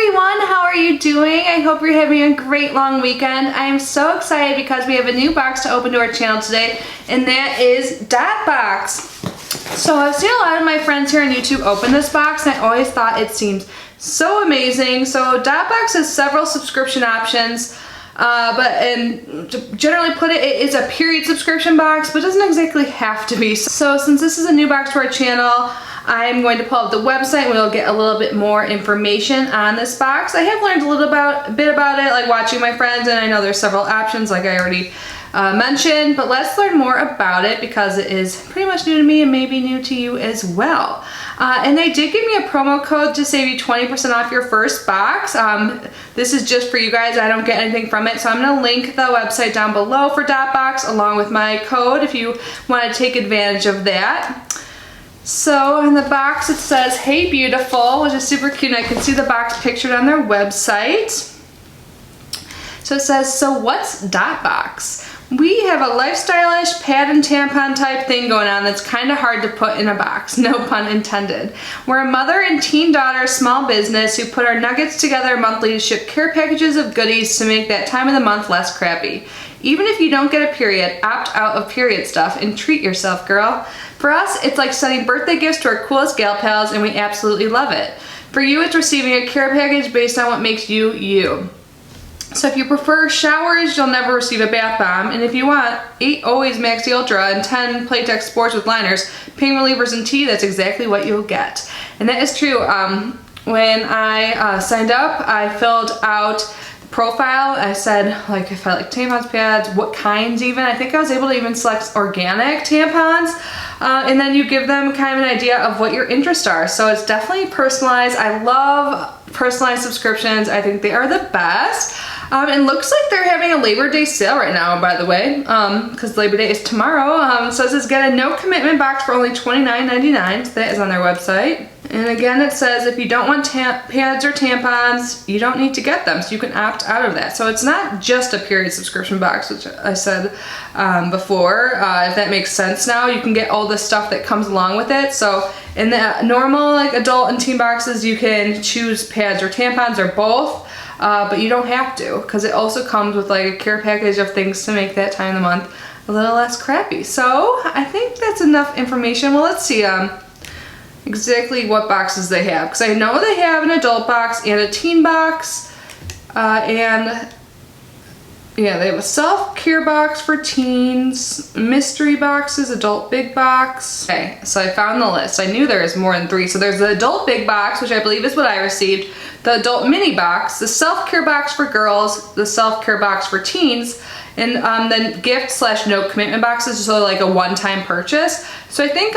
everyone, how are you doing? I hope you're having a great long weekend. I am so excited because we have a new box to open to our channel today, and that is dotbox. So I've seen a lot of my friends here on YouTube open this box, and I always thought it seemed so amazing. So dotbox has several subscription options, and to generally put it, it is a period subscription box, but doesn't exactly have to be. So since this is a new box to our channel, I'm going to pull up the website and we'll get a little bit more information on this box. I have learned a bit about it, like watching my friends, and I know there's several options like I already mentioned, but let's learn more about it because it is pretty much new to me and maybe new to you as well. And they did give me a promo code to save you 20% off your first box. This is just for you guys. I don't get anything from it, so I'm going to link the website down below for dotbox along with my code if you want to take advantage of that. So on the box it says, "Hey beautiful," which is super cute, and I can see the box pictured on their website. So it says, "So what's dotbox? We have a lifestyleish pad and tampon type thing going on that's kind of hard to put in a box, no pun intended. We're a mother and teen daughter small business who put our nuggets together monthly to ship care packages of goodies to make that time of the month less crappy. Even if you don't get a period, opt out of period stuff and treat yourself, girl. For us, it's like sending birthday gifts to our coolest gal pals, and we absolutely love it. For you, it's receiving a care package based on what makes you, you. So if you prefer showers, you'll never receive a bath bomb, and if you want 8 Always Maxi Ultra and 10 Playtex Sports with liners, pain relievers, and tea, that's exactly what you'll get." And that is true. When I signed up, I filled out profile. I said like if I like tampons, pads, what kinds even. I think I was able to even select organic tampons, and then you give them kind of an idea of what your interests are. So it's definitely personalized. I love personalized subscriptions. I think they are the best. It looks like they're having a Labor Day sale right now, by the way, because Labor Day is tomorrow. It says it's got a no commitment box for only $29.99. So that is on their website. And again, it says if you don't want pads or tampons, you don't need to get them, so you can opt out of that. So it's not just a period subscription box, which I said before. If that makes sense now, you can get all the stuff that comes along with it. So in the normal like adult and teen boxes, you can choose pads or tampons or both. But you don't have to, because it also comes with like a care package of things to make that time of the month a little less crappy. So I think that's enough information. Well, let's see exactly what boxes they have, because I know they have an adult box and a teen box, and yeah, they have a self-care box for teens, mystery boxes, adult big box. Okay, so I found the list. I knew there was more than 3. So there's the adult big box, which I believe is what I received, the adult mini box, the self-care box for girls, the self-care box for teens, and then gift/no commitment boxes, so like a one-time purchase. So I think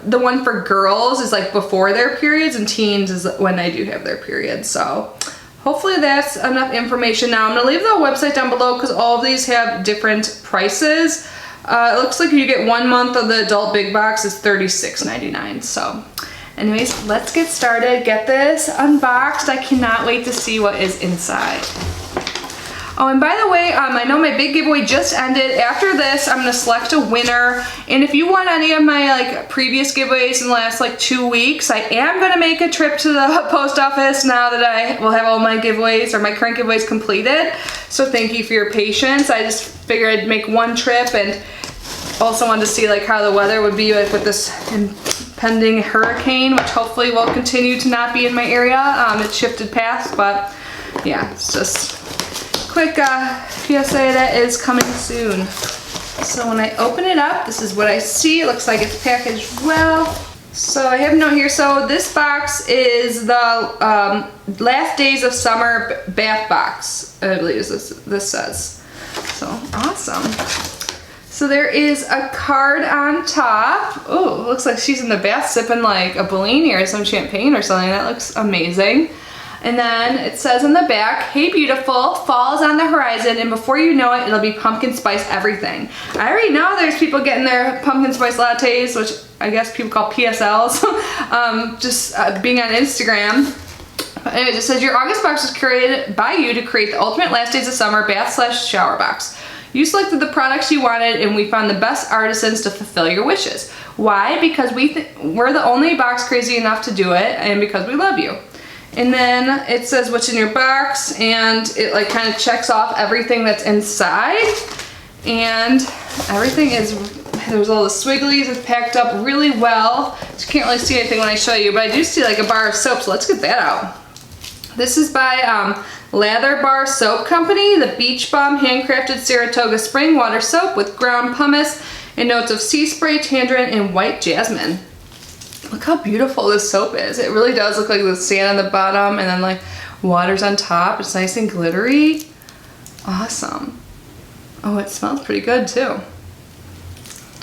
the one for girls is like before their periods, and teens is when they do have their periods. So hopefully that's enough information. Now I'm gonna leave the website down below because all of these have different prices. It looks like you get 1 month of the adult big box is $36.99. So anyways, let's get started. Get this unboxed. I cannot wait to see what is inside. Oh, and by the way, I know my big giveaway just ended. After this, I'm gonna select a winner. And if you want any of my like previous giveaways in the last like 2 weeks, I am gonna make a trip to the post office now that I will have all my giveaways or my current giveaways completed. So thank you for your patience. I just figured I'd make one trip, and also wanted to see like how the weather would be like with this impending hurricane, which hopefully will continue to not be in my area. It shifted past, but yeah, it's just quick PSA that is coming soon. So when I open it up, this is what I see. It looks like it's packaged well. So I have a note here. So this box is the last days of summer bath box, I believe this says. So awesome. So there is a card on top. Oh, it looks like she's in the bath sipping like a Bellini or some champagne or something. That looks amazing. And then it says on the back, "Hey beautiful, fall is on the horizon, and before you know it, it'll be pumpkin spice everything." I already know there's people getting their pumpkin spice lattes, which I guess people call PSLs, just being on Instagram. But anyways, it says your August box was curated by you to create the ultimate last days of summer bath/shower box. You selected the products you wanted, and we found the best artisans to fulfill your wishes. Why? Because we're the only box crazy enough to do it, and because we love you. And then it says what's in your box, and it like kind of checks off everything that's inside. And everything is, there's all the swigglies, it's packed up really well. So you can't really see anything when I show you, but I do see like a bar of soap, so let's get that out. This is by Lather Bar Soap Company, the Beach Bum handcrafted Saratoga spring water soap with ground pumice and notes of sea spray, tangerine, and white jasmine. Look how beautiful this soap is. It really does look like the sand on the bottom and then like water's on top. It's nice and glittery. Awesome. Oh, it smells pretty good too.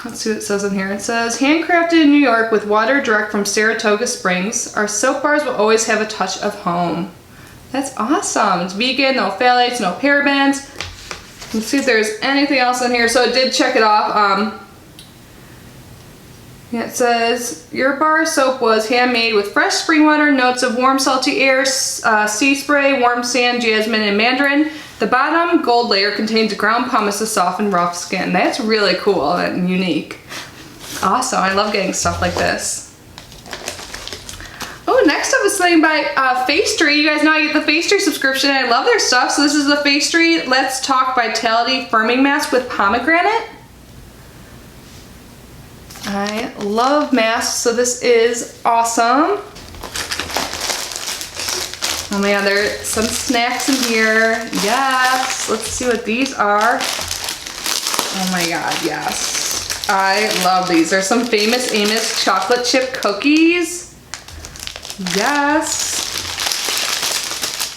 Let's see what it says in here. It says, handcrafted in New York with water direct from Saratoga Springs, our soap bars will always have a touch of home. That's awesome. It's vegan, no phthalates, no parabens. Let's see if there's anything else in here. So it did check it off. Yeah, it says, your bar soap was handmade with fresh spring water, notes of warm salty air, sea spray, warm sand, jasmine, and mandarin. The bottom gold layer contains ground pumice to soften rough skin. That's really cool and unique. Awesome, I love getting stuff like this. Oh, next up is something by Pastry. You guys know I get the Pastry subscription and I love their stuff. So this is the Pastry Let's Talk Vitality Firming Mask with pomegranate. I love masks, so this is awesome. Oh my god, there are some snacks in here. Yes, let's see what these are. Oh my god, yes. I love these. There's some Famous Amos chocolate chip cookies. Yes.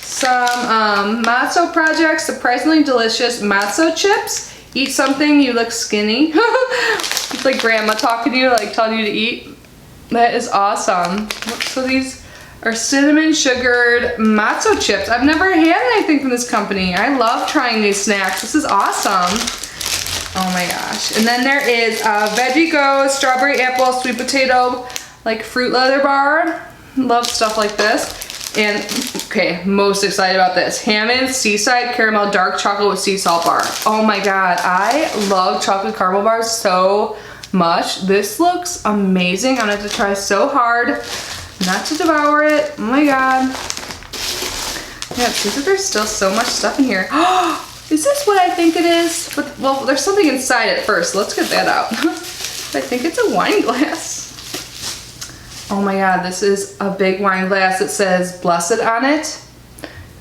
Some Matzo Project surprisingly delicious matzo chips. Eat something, you look skinny. It's like grandma talking to you, like telling you to eat. That is awesome. So these are cinnamon sugared matzo chips. I've never had anything from this company. I love trying these snacks. This is awesome. Oh my gosh. And then there is a Veggie Go strawberry apple sweet potato like fruit leather bar. Love stuff like this. And okay, most excited about this. Hammond Seaside Caramel Dark Chocolate with Sea Salt Bar. Oh my god, I love chocolate caramel bars so much. This looks amazing. I'm gonna have to try so hard not to devour it. Oh my god. Yeah, it seems like there's still so much stuff in here. Is this what I think it is? But, well, there's something inside it first. Let's get that out. I think it's a wine glass. Oh my god, this is a big wine glass. It says blessed on it.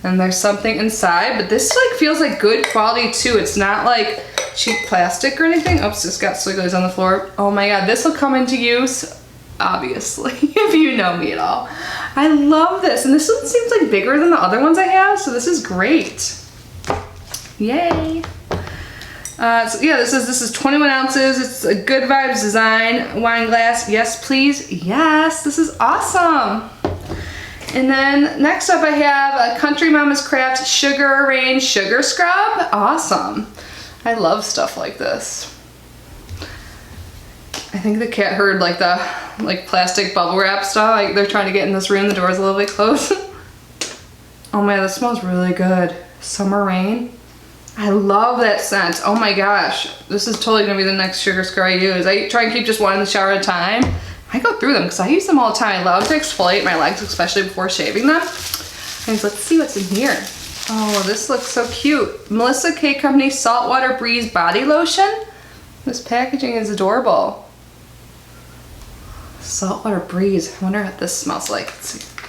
And there's something inside, but this like feels like good quality too. It's not like cheap plastic or anything. Oops, it's got swigglies on the floor. Oh my god, this will come into use, obviously, if you know me at all. I love this, and this one seems like bigger than the other ones I have, so this is great. Yay. So yeah, this is 21 ounces. It's a Good Vibes design wine glass. Yes, please. Yes, this is awesome. And then next up I have a Country Mama's Craft Sugar Range Sugar Scrub. Awesome. I love stuff like this. I think the cat heard like the plastic bubble wrap stuff. Like they're trying to get in this room. The door's a little bit closed. Oh man, this smells really good. Summer Rain. I love that scent. Oh my gosh. This is totally gonna be the next sugar scrub I use. I try and keep just one in the shower at a time. I go through them because I use them all the time. I love to exfoliate my legs, especially before shaving them. And let's see what's in here. Oh, this looks so cute. Melissa K Company Saltwater Breeze Body Lotion. This packaging is adorable. Saltwater Breeze. I wonder what this smells like. Let's see.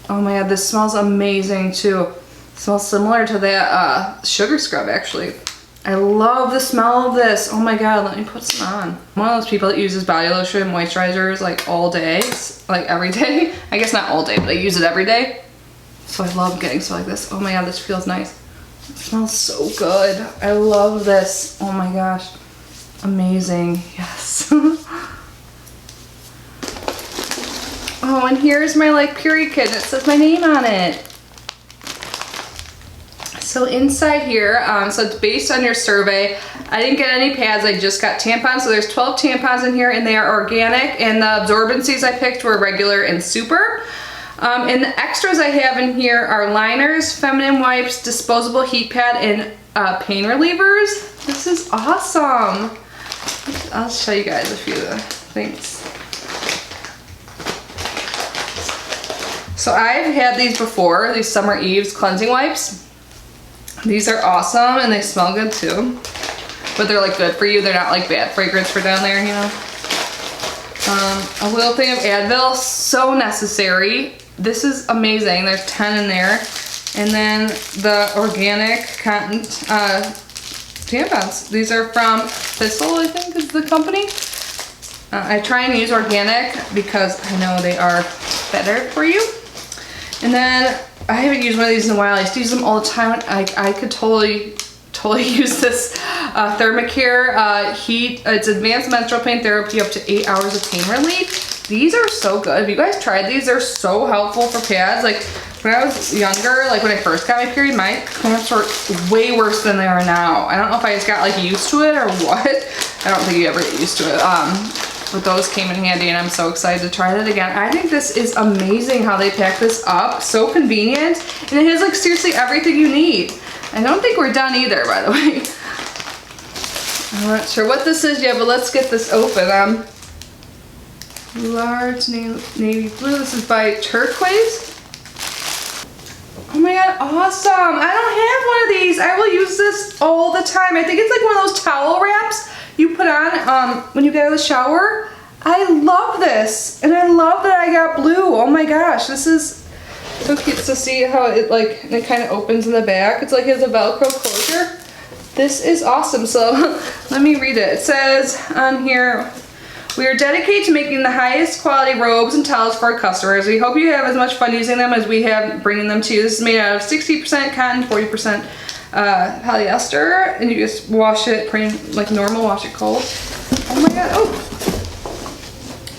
Oh my god, this smells amazing too. It smells similar to that sugar scrub actually. I love the smell of this. Oh my god, let me put some on. I'm one of those people that uses body lotion and moisturizers like all day, like every day. I guess not all day, but I use it every day. So I love getting stuff like this. Oh my god, this feels nice. It smells so good. I love this. Oh my gosh. Amazing. Yes. Oh, and here's my like period kit. It says my name on it. So inside here, so it's based on your survey. I didn't get any pads, I just got tampons. So there's 12 tampons in here and they are organic, and the absorbencies I picked were regular and super. And the extras I have in here are liners, feminine wipes, disposable heat pad, and pain relievers. This is awesome. I'll show you guys a few of the things. So I've had these before, these Summer Eve's cleansing wipes. These are awesome and they smell good too. But they're like good for you. They're not like bad fragrance for down there, you know. A little thing of Advil, so necessary. This is amazing. There's 10 in there. And then the organic cotton tampons. These are from Thistle, I think is the company. I try and use organic because I know they are better for you. And then I haven't used one of these in a while. I used to use them all the time. I could totally use this Thermacare Heat. It's advanced menstrual pain therapy, up to 8 hours of pain relief. These are so good. Have you guys tried these? They're so helpful for pads. Like when I was younger, like when I first got my period, my cramps were way worse than they are now. I don't know if I just got like used to it or what. I don't think you ever get used to it. But those came in handy and I'm so excited to try that again. I think this is amazing how they pack this up. So convenient. And it has like seriously everything you need. I don't think we're done either, by the way. I'm not sure what this is yet, but let's get this open. Large navy blue. This is by Turquoise. Oh my god, awesome. I don't have one of these. I will use this all the time. I think it's like one of those towel wraps you put on when you get out of the shower. I love this. And I love that I got blue. Oh my gosh, this is so cute to see how it kind of opens in the back. It's like it has a Velcro closure. This is awesome. So let me read it. It says on here, we are dedicated to making the highest quality robes and towels for our customers. We hope you have as much fun using them as we have bringing them to you. This is made out of 60% cotton, 40% polyester, and you just wash it pretty like normal, wash it cold. Oh my god, oh.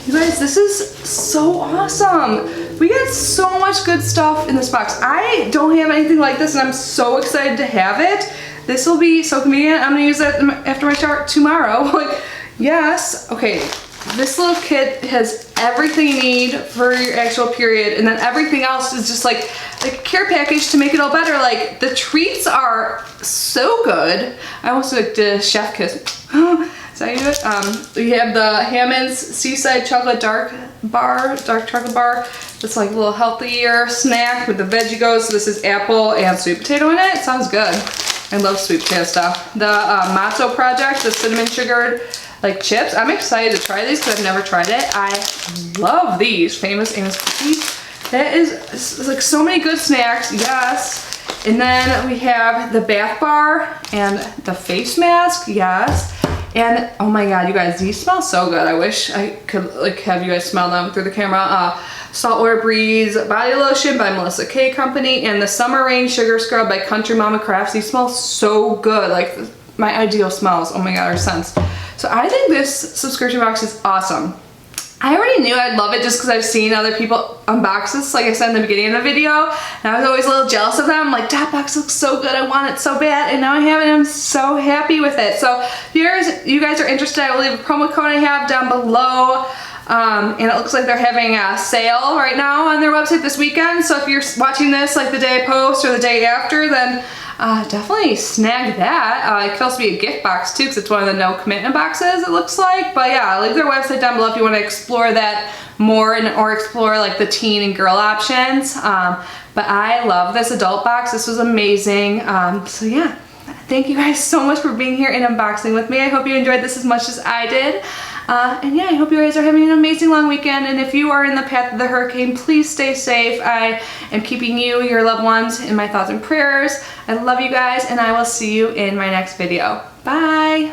You guys, this is so awesome. We got so much good stuff in this box. I don't have anything like this and I'm so excited to have it. This will be so convenient. I'm gonna use that after my shower tomorrow. Like, yes, okay. This little kit has everything you need for your actual period, and then everything else is just like a care package to make it all better. Like the treats are so good. I also did a chef kiss. So I do it. We have the Hammond's Seaside Chocolate Dark Chocolate Bar. It's like a little healthier snack with the veggie goes. So this is apple and sweet potato in it. It sounds good. I love sweet potato stuff. The Matzo Project, the cinnamon sugared like chips. I'm excited to try these because I've never tried it. I love these Famous Amos cookies. That is like so many good snacks. Yes. And then we have the bath bar and the face mask. Yes. And oh my god, you guys, these smell so good. I wish I could like have you guys smell them through the camera. Saltwater Breeze Body Lotion by Melissa K Company, and the Summer Rain Sugar Scrub by Country Mama Crafts. These smell so good. Like my ideal smells. Oh my god, our scents. So I think this subscription box is awesome. I already knew I'd love it just because I've seen other people unbox this, like I said in the beginning of the video, and I was always a little jealous of them. I'm like, that box looks so good, I want it so bad, and now I have it and I'm so happy with it. So if you guys are interested, I will leave a promo code I have down below. And it looks like they're having a sale right now on their website this weekend. So if you're watching this like the day I post or the day after, then definitely snag that. It could also be a gift box too, because it's one of the no commitment boxes, it looks like. But yeah, I'll leave their website down below if you want to explore that more or explore like the teen and girl options. But I love this adult box. This was amazing. So yeah, thank you guys so much for being here and unboxing with me. I hope you enjoyed this as much as I did. And yeah, I hope you guys are having an amazing long weekend, and if you are in the path of the hurricane, please stay safe. I am keeping you, your loved ones, in my thoughts and prayers. I love you guys, and I will see you in my next video. Bye!